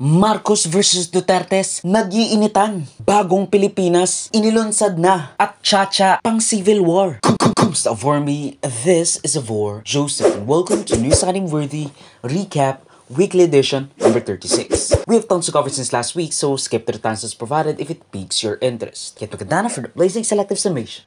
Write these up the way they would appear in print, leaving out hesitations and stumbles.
Marcos versus Dutertes, nag-iinitan. Bagong Pilipinas, inilunsad na. At Chacha, pang civil war. Kumusta for me? This is Avor Joseph and welcome to News Worthy Recap Weekly Edition number 36. We have tons to cover since last week, so skip to the answers provided if it piques your interest. Get maganda na for the blazing selective summation.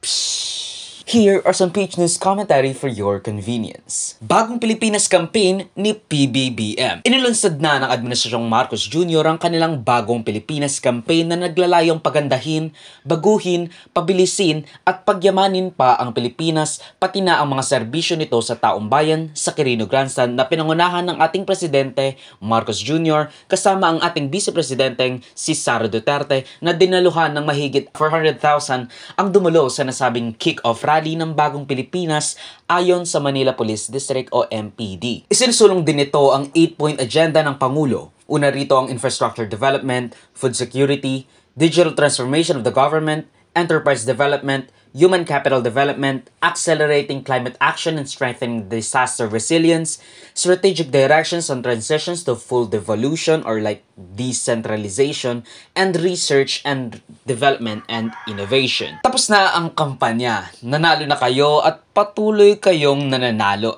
Here are some page news commentary for your convenience. Bagong Pilipinas campaign ni PBBM. Inilunsad na ng Administrasyong Marcos Jr. ang kanilang Bagong Pilipinas campaign na naglalayong pagandahin, baguhin, pabilisin at pagyamanin pa ang Pilipinas pati na ang mga serbisyo nito sa taong bayan sa Quirino Grandstand na pinangunahan ng ating Presidente Marcos Jr. kasama ang ating Vice Presidenteng si Sara Duterte na dinaluhan ng mahigit 400,000 ang dumulo sa nasabing kick-off rally ng Bagong Pilipinas ayon sa Manila Police District o MPD. Isinusulong din ito ang 8-point agenda ng Pangulo. Una rito ang infrastructure development, food security, digital transformation of the government, enterprise development, human capital development, accelerating climate action and strengthening disaster resilience, strategic directions on transitions to full devolution or like decentralization, and research and development and innovation. Tapos na ang kampanya. Nanalo na kayo at patuloy kayong nananalo.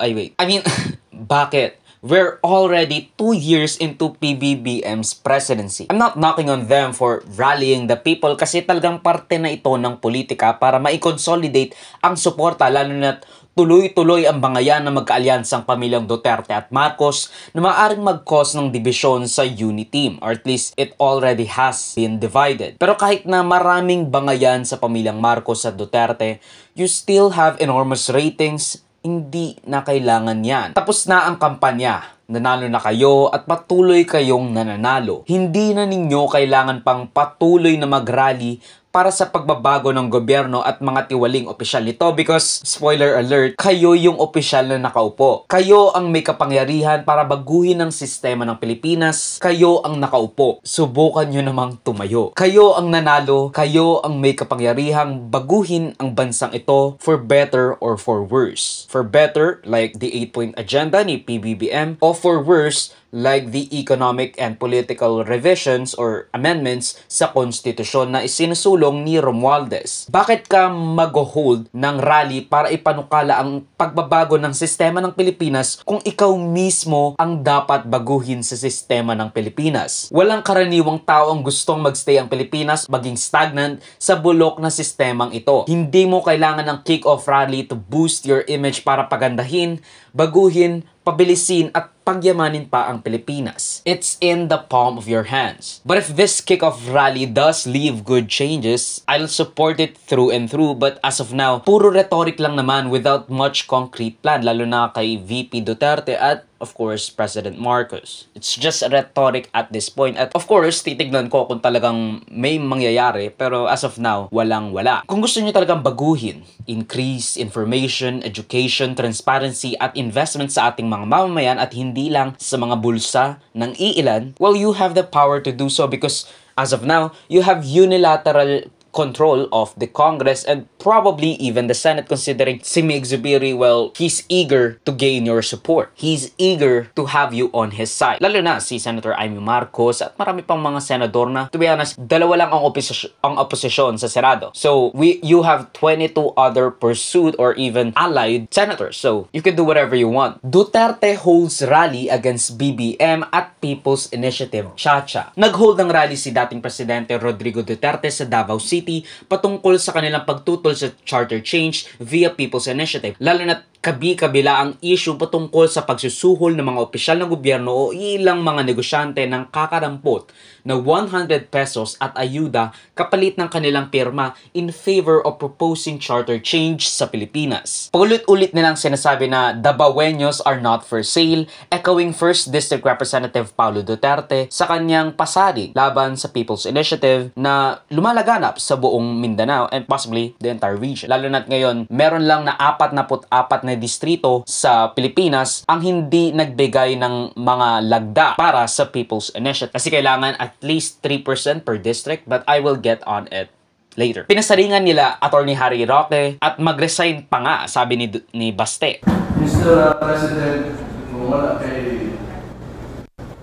Bakit? We're already 2 years into PBBM's presidency. I'm not knocking on them for rallying the people kasi talagang parte na ito ng politika para ma-consolidate ang suporta lalo na tuloy-tuloy ang bangayan na magkaalyansang pamilyang Duterte at Marcos na maaaring mag-cause ng dibisyon sa unity team or at least it already has been divided. Pero kahit na maraming bangayan sa pamilyang Marcos at Duterte, you still have enormous ratings. Hindi na kailangan yan. Tapos na ang kampanya. Nanalo na kayo at patuloy kayong nananalo. Hindi na ninyo kailangan pang patuloy na mag-rally para sa pagbabago ng gobyerno at mga tiwaling opisyal nito because, spoiler alert, kayo yung opisyal na nakaupo. Kayo ang may kapangyarihan para baguhin ang sistema ng Pilipinas. Kayo ang nakaupo. Subukan nyo namang tumayo. Kayo ang nanalo. Kayo ang may kapangyarihang baguhin ang bansang ito for better or for worse. For better, like the 8-point agenda ni PBBM, o for worse, like the economic and political revisions or amendments sa konstitusyon na isinusulong ni Romualdez. Bakit ka mag-hold ng rally para ipanukala ang pagbabago ng sistema ng Pilipinas kung ikaw mismo ang dapat baguhin sa sistema ng Pilipinas? Walang karaniwang tao ang gustong magstay ang Pilipinas maging stagnant sa bulok na sistemang ito. Hindi mo kailangan ng kick-off rally to boost your image para pagandahin, baguhin, pabilisin at pagyamanin pa ang Pilipinas. It's in the palm of your hands. But if this kickoff rally does leave good changes, I'll support it through and through. But as of now, puro rhetoric lang naman without much concrete plan, lalo na kay VP Duterte at of course, President Marcos. It's just rhetoric at this point. At of course, titignan ko kung talagang may mangyayari. Pero as of now, walang-wala. Kung gusto niyo talagang baguhin, increase information, education, transparency, at investment sa ating mga mamamayan at hindi lang sa mga bulsa ng iilan, well, you have the power to do so because as of now, you have unilateral control of the Congress and probably even the Senate considering si Mig Zubiri, well, he's eager to gain your support. He's eager to have you on his side. Lalo na si Senator Amy Marcos at marami pang mga senador na, to be honest, dalawa lang ang oposisyon sa Senado. So, you have 22 other pursued or even allied senators. So, you can do whatever you want. Duterte holds rally against BBM at People's Initiative, Chacha. Nag-hold ng rally si dating Presidente Rodrigo Duterte sa Davao City patungkol sa kanilang pagtutol sa charter change via People's Initiative. Lalo na kabi-kabila ang issue patungkol sa pagsusuhol ng mga opisyal ng gobyerno o ilang mga negosyante ng kakarampot na 100 pesos at ayuda kapalit ng kanilang pirma in favor of proposing charter change sa Pilipinas. Paulit-ulit nilang sinasabi na Dabaweños are not for sale, echoing 1st District Representative Paulo Duterte sa kanyang pasari laban sa People's Initiative na lumalaganap sa buong Mindanao and possibly the entire region. Lalo na't ngayon, meron lang na 44 na distrito sa Pilipinas ang hindi nagbigay ng mga lagda para sa People's Initiative. Kasi kailangan at least 3% per district, but I will get on it later. Pinasaringan nila Attorney Harry Roque at mag-resign pa nga, sabi ni Baste. Mr. President, kung wala kay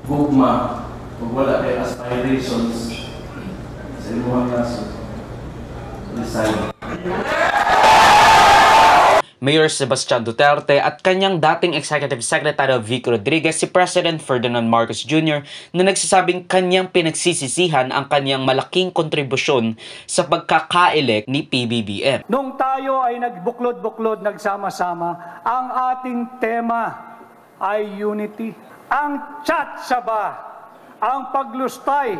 gugma o Kung wala kay aspirations sa imuhang nasod, resign. Mayor Sebastian Duterte at kanyang dating Executive Secretary Vico Rodriguez, si President Ferdinand Marcos Jr. na nagsasabing kanyang pinagsisisihan ang kanyang malaking kontribusyon sa pagkaka-elect ni PBBM. Nung tayo ay nagbuklod-buklod, nagsama-sama, ang ating tema ay unity. Ang tsatsaba, ang paglustay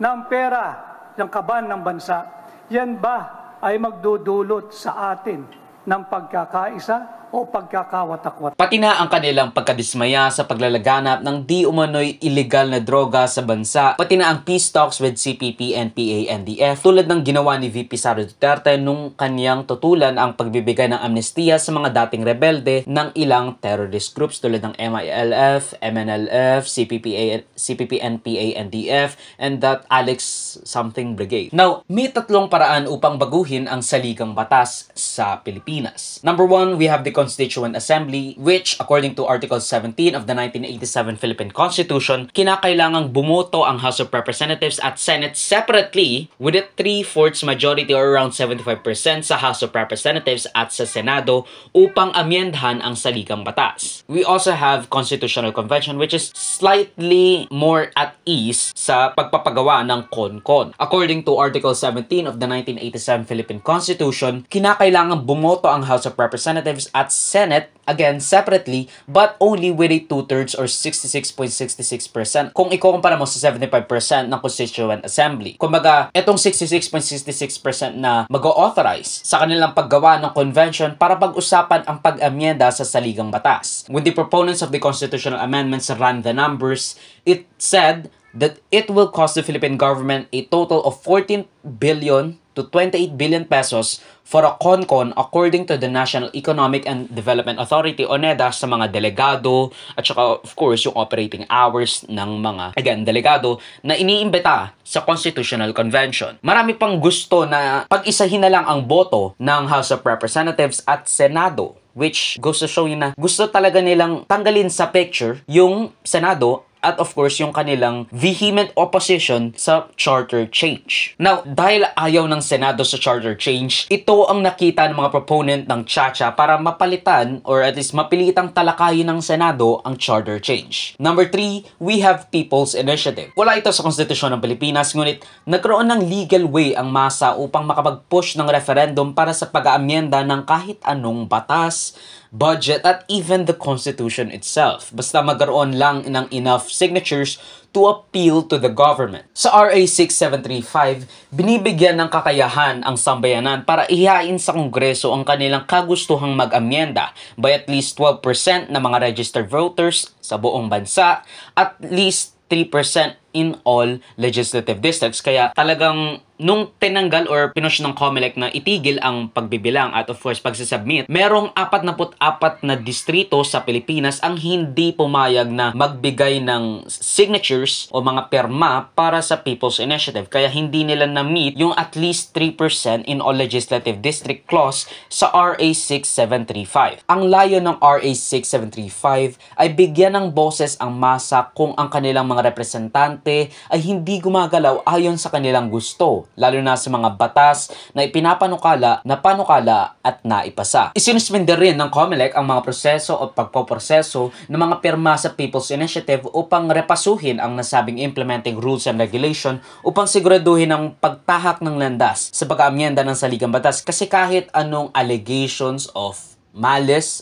ng pera, ng kaban ng bansa, yan ba ay magdudulot sa atin ng pagkakaisa o pagkakawatak-watak? Pati na ang kanilang pagkadismaya sa paglalaganap ng di umano'y illegal na droga sa bansa, pati na ang peace talks with CPP, NPA, NDF, tulad ng ginawa ni VP Sara Duterte nung kanyang tutulan ang pagbibigay ng amnestiya sa mga dating rebelde ng ilang terrorist groups tulad ng MILF, MNLF, CPP, NPA, NDF, and that Alex something brigade. Now, may tatlong paraan upang baguhin ang saligang batas sa Pilipinas. Number one, we have the Constituent Assembly, which, according to Article 17 of the 1987 Philippine Constitution, kinakailangang bumoto ang House of Representatives at Senate separately with a 3/4 majority or around 75% sa House of Representatives at sa Senado upang amyendahan ang saligang batas. We also have Constitutional Convention, which is slightly more at ease sa pagpapagawa ng CONCON. According to Article 17 of the 1987 Philippine Constitution, kinakailangang bumoto ang House of Representatives at Senate, again, separately, but only with a 2/3 or 66.66% kung ikukumpara mo sa 75% ng Constituent Assembly. Kumbaga, itong 66.66% na mag-authorize sa kanilang paggawa ng convention para pag-usapan ang pag-amyenda sa saligang batas. When the proponents of the constitutional amendments ran the numbers, it said that it will cost the Philippine government a total of 14 billion to 28 billion pesos for a CONCON according to the National Economic and Development Authority o NEDA sa mga delegado at saka of course yung operating hours ng mga, again, delegado na iniimbita sa Constitutional Convention. Marami pang gusto na pag-isahin na lang ang boto ng House of Representatives at Senado, which goes to show you na gusto talaga nilang tanggalin sa picture yung Senado at of course yung kanilang vehement opposition sa charter change. Now, dahil ayaw ng Senado sa charter change, ito ang nakita ng mga proponent ng Chacha para mapalitan or at least mapilitang talakayin ng Senado ang charter change. Number 3, we have People's Initiative. Wala ito sa konstitusyon ng Pilipinas, ngunit nagkaroon ng legal way ang masa upang makapag-push ng referendum para sa pag-aamyenda ng kahit anong batas, budget, at even the Constitution itself. Basta magkaroon lang ng enough signatures to appeal to the government. Sa RA 6735, binibigyan ng kakayahan ang sambayanan para ihain sa Kongreso ang kanilang kagustuhang mag-amyenda by at least 12% ng mga registered voters sa buong bansa, at least 3% in all legislative districts. Kaya talagang nung tinanggal or pinush ng COMELEC na itigil ang pagbibilang at of course pagsasubmit, merong 44 na distrito sa Pilipinas ang hindi pumayag na magbigay ng signatures o mga perma para sa People's Initiative. Kaya hindi nila na-meet yung at least 3% in all legislative district clause sa RA 6735. Ang layo ng RA 6735 ay bigyan ng boses ang masa kung ang kanilang mga representante ay hindi gumagalaw ayon sa kanilang gusto, lalo na sa mga batas na ipinapanukala, napanukala at naipasa. Isinuspende rin ng COMELEC ang mga proseso o pagpoproseso ng mga pirma sa People's Initiative upang repasuhin ang nasabing implementing rules and regulation upang siguraduhin ang pagtahak ng landas sa pag-aamyenda ng saligang batas, kasi kahit anong allegations of malice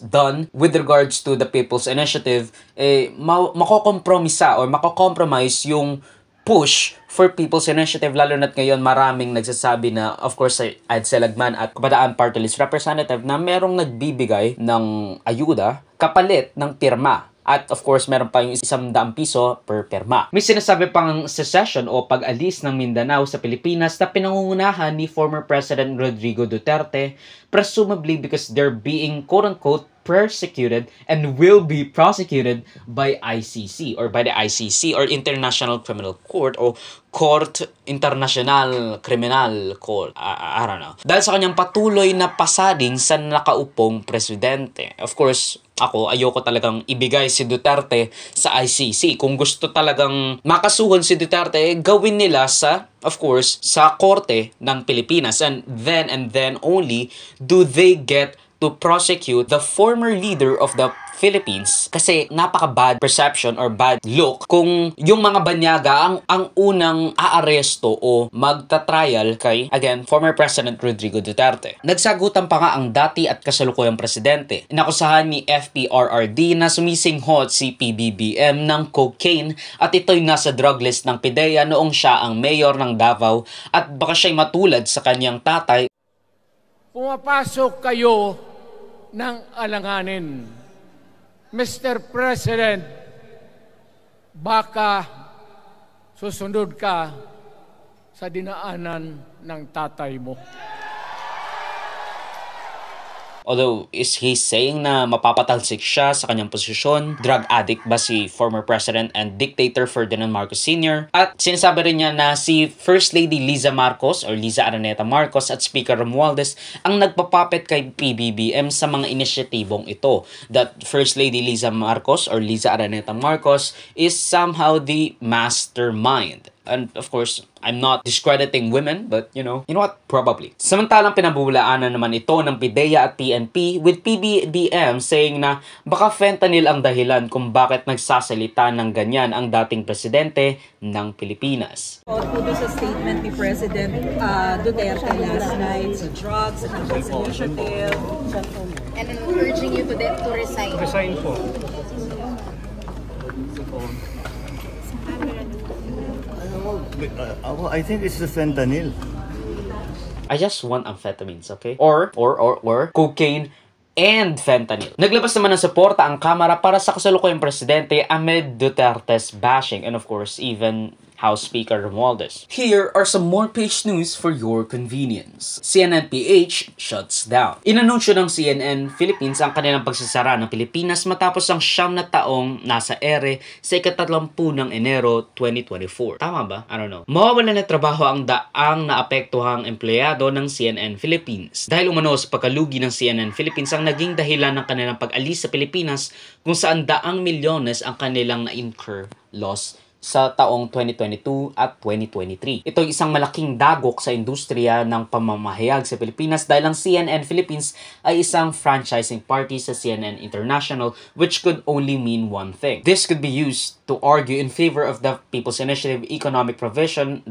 done with regards to the People's Initiative, makokompromisa or makokompromise yung push for People's Initiative, lalo na't ngayon maraming nagsasabi na, of course, Ed Selagman at Kabataan Party List Representative na merong nagbibigay ng ayuda kapalit ng pirma. At of course, meron pa yung 100 piso per pirma. May sinasabi pang secession o pag-alis ng Mindanao sa Pilipinas na pinangungunahan ni former President Rodrigo Duterte, presumably because they're being quote-unquote persecuted and will be prosecuted by ICC or by the ICC or International Criminal Court o Court International Criminal Court. I don't know. Dahil sa kanyang patuloy na pasading sa nakaupong presidente. Of course, ayoko talagang ibigay si Duterte sa ICC. Kung gusto talagang makasuhan si Duterte, gawin nila of course, sa korte ng Pilipinas. And then only do they get to prosecute the former leader of the Philippines, kasi napaka-bad perception or bad look kung yung mga banyaga ang unang aaresto o magta-trial kay, again, former President Rodrigo Duterte. Nagsagutan pa nga ang dati at kasalukuyang presidente. Inakusahan ni FPRRD na sumisinghot si PBBM ng cocaine at ito'y nasa drug list ng PIDEA noong siya ang mayor ng Davao at baka siya'y matulad sa kanyang tatay. Pumapasok kayo ng alanganin. Mr. President, baka susunod ka sa dinaanan ng tatay mo. Although, is he saying na mapapatalsik siya sa kanyang posisyon? Drug addict ba si former President and dictator Ferdinand Marcos Sr.? At sinasabi rin niya na si First Lady Liza Marcos or Liza Araneta Marcos at Speaker Romualdez ang nagpapapit kay PBBM sa mga inisyatibong ito. That First Lady Liza Marcos or Liza Araneta Marcos is somehow the mastermind. And of course, I'm not discrediting women, but you know what? Probably. Samantalang pinabulaanan naman ito ng PIDEA at PNP with PBBM saying na baka fentanyl ang dahilan kung bakit nagsasalita ng ganyan ang dating presidente ng Pilipinas. Tudo sa statement ni President Duterte last night sa drugs and this initiative. And then urging you to resign. Resign po. I think it's the fentanyl. I just want amphetamines, okay? Or cocaine and fentanyl. Naglabas naman ng suporta ang Kamara para sa kasalukuyang presidente amid Duterte's bashing and of course even House Speaker Romualdez. Here are some more page news for your convenience. CNN-PH shuts down. Inanunsyo ng CNN Philippines ang kanilang pagsasara ng Pilipinas matapos ang 9 na taong nasa ere sa ika-30 ng Enero 2024. Tama ba? I don't know. Mawawalan na trabaho ang daang naapektuhang empleyado ng CNN Philippines. Dahil umano sa pagkalugi ng CNN Philippines ang naging dahilan ng kanilang pag-alis sa Pilipinas kung saan daang milyones ang kanilang na-incur loss sa taong 2022 at 2023. Ito ay isang malaking dagok sa industriya ng pamamahayag sa Pilipinas dahil ang CNN Philippines ay isang franchising party sa CNN International, which could only mean one thing. This could be used to argue in favor of the People's Initiative Economic Revision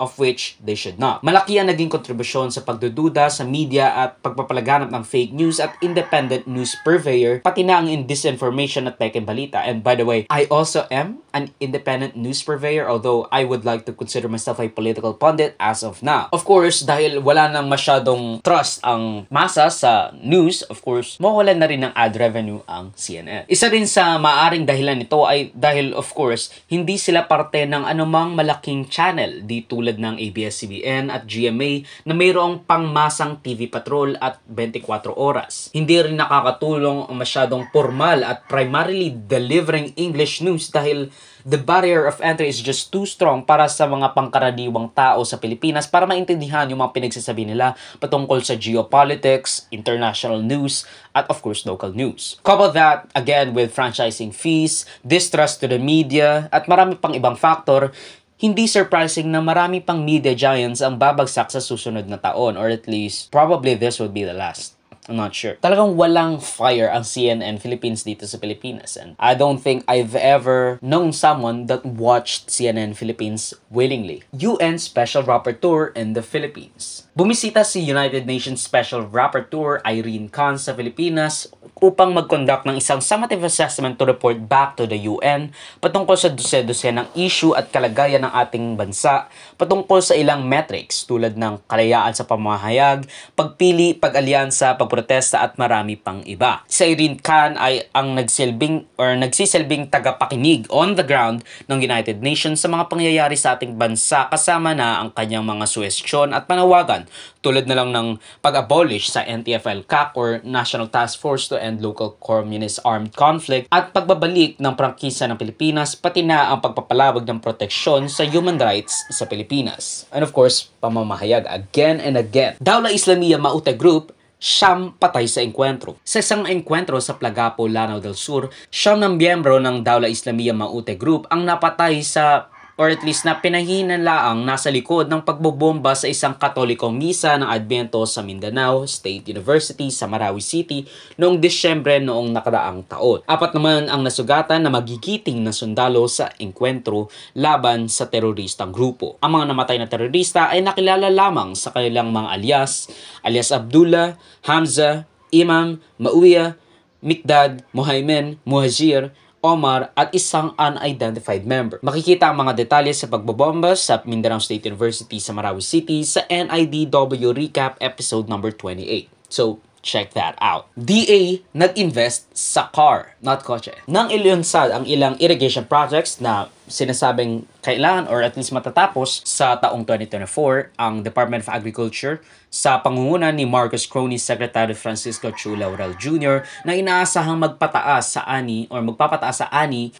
of which they should not. Malaki ang naging kontribusyon sa pagdududa sa media at pagpapalaganap ng fake news at independent news purveyor, pati na ang disinformation at peke balita. And by the way, I also am an independent news purveyor, although I would like to consider myself a political pundit as of now. Of course, dahil wala nang masyadong trust ang masa sa news, of course, mawalan na rin ng ad revenue ang CNN. Isa din sa maaring dahilan nito ay dahil, of course, hindi sila parte ng anumang malaking channel di tulad ng ABS-CBN at GMA na mayroong pangmasang TV Patrol at 24 oras. Hindi rin nakakatulong ang masyadong formal at primarily delivering English news dahil the barrier of entry is just too strong para sa mga pangkaraniwang tao sa Pilipinas para maintindihan yung mga pinagsasabi nila patungkol sa geopolitics, international news, at of course local news. Couple that again with franchising fees, distrust to the media, at marami pang ibang factor, hindi surprising na marami pang media giants ang babagsak sa susunod na taon, or at least probably this would be the last. I'm not sure. Talagang walang fire ang CNN Philippines dito sa Pilipinas. And I don't think I've ever known someone that watched CNN Philippines willingly. UN Special Rapporteur in the Philippines. Bumisita si United Nations Special Rapporteur Irene Khan sa Pilipinas upang mag-conduct ng isang summative assessment to report back to the UN patungkol sa dose-dose ng issue at kalagayan ng ating bansa, patungkol sa ilang metrics tulad ng kalayaan sa pamahayag, pagpili, pag-alyansa, pagprotesta at marami pang iba. Si Irene Khan ay ang nagsisilbing tagapakinig on the ground ng United Nations sa mga pangyayari sa ating bansa, kasama na ang kanyang mga suwestyon at panawagan tulad na lang ng pag-abolish sa NTF-ELCAC or National Task Force to End end local communist armed conflict at pagbabalik ng prangkisa ng Pilipinas, pati na ang pagpapalawag ng proteksyon sa human rights sa Pilipinas. And of course, pamamahayag again and again. Dawla Islamiyah Maute Group, siyam patay sa engkwentro. Sa isang engkwentro sa Plagapo, Lanao del Sur, siyam ng miyembro ng Dawla Islamiyah Maute Group ang napatay sa or at least na pinahinalaang nasa likod ng pagbobomba sa isang Katolikong misa ng Advento sa Mindanao State University sa Marawi City noong Disyembre noong nakaraang taon. Apat naman ang nasugatan na magigiting na sundalo sa engkwentro laban sa teroristang grupo. Ang mga namatay na terorista ay nakilala lamang sa kanilang mga alias Abdullah, Hamza, Imam, Mauya, Mikdad, Muhaymin, Muhajir, Omar at isang unidentified member. Makikita ang mga detalye sa pagbobomba sa Mindanao State University sa Marawi City sa NIDW Recap episode number 28. So, check that out. DA nag-invest sa car, not kotse. Nang ilunsad ang ilang irrigation projects na sinasabing kailangan or at least matatapos sa taong 2024, ang Department of Agriculture sa pangunguna ni Marcos Cronies Secretary Francisco Chu Laurel Jr. na inaasahang magpapataas sa ani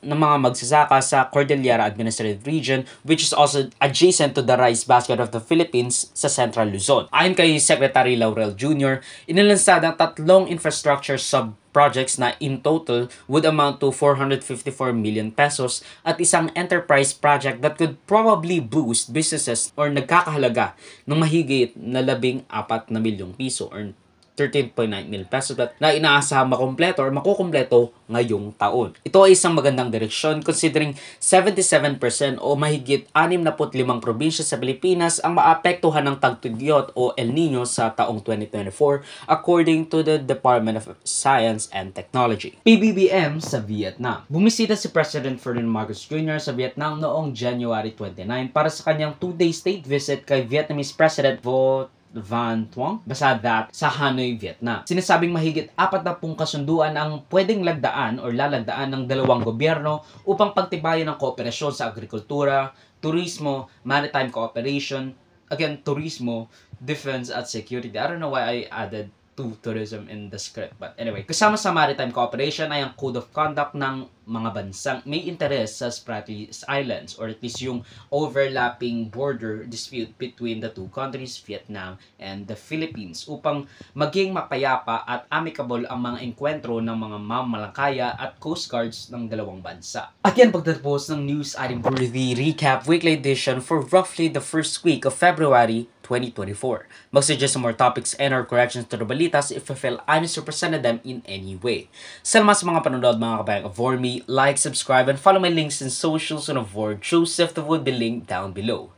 ng mga magsasaka sa Cordillera Administrative Region, which is also adjacent to the rice basket of the Philippines sa Central Luzon. Ayon kay Secretary Laurel Jr., inilunsad ang tatlong infrastructure sub-projects na in total would amount to 454 million pesos at isang enterprise project that could probably boost businesses or nagkakahalaga ng mahigit na 14 na milyong piso or 13.9 million pesos na inaasahang makumpleto or makukumpleto ngayong taon. Ito ay isang magandang direksyon considering 77% o mahigit 65 probinsya sa Pilipinas ang maapektuhan ng tagtugyot o El Nino sa taong 2024 according to the Department of Science and Technology. PBBM sa Vietnam. Bumisita si President Ferdinand Marcos Jr. sa Vietnam noong January 29 para sa kanyang 2-day state visit kay Vietnamese President Vo Van Thuong, basta that, sa Hanoi, Vietnam. Sinasabing mahigit 40 kasunduan ang pwedeng lagdaan o lalagdaan ng dalawang gobyerno upang pagtibayan ng kooperasyon sa agrikultura, turismo, maritime cooperation, again, turismo, defense at security. I don't know why I added to tourism in the script. But anyway, kasama sa maritime cooperation ay ang code of conduct ng mga bansang may interes sa Spratlys Islands or at least yung overlapping border dispute between the two countries, Vietnam and the Philippines, upang maging mapayapa at amicable ang mga engkwentro ng mga mamamalakaya at coast guards ng dalawang bansa. At yan pagtatapos ng News Item Worthy Recap Weekly Edition for roughly the first week of February 2024. Mag-suggest more topics and or corrections to the balitas if you feel I misrepresented them in any way. Salamat sa mga panonood mga kabayang Avour me, like, subscribe, and follow my links in socials on Avour Joseph that would be linked down below.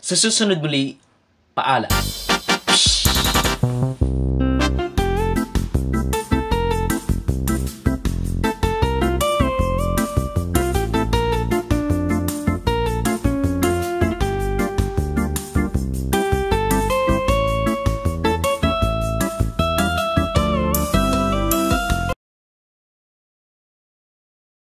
Sa susunod muli, paalam!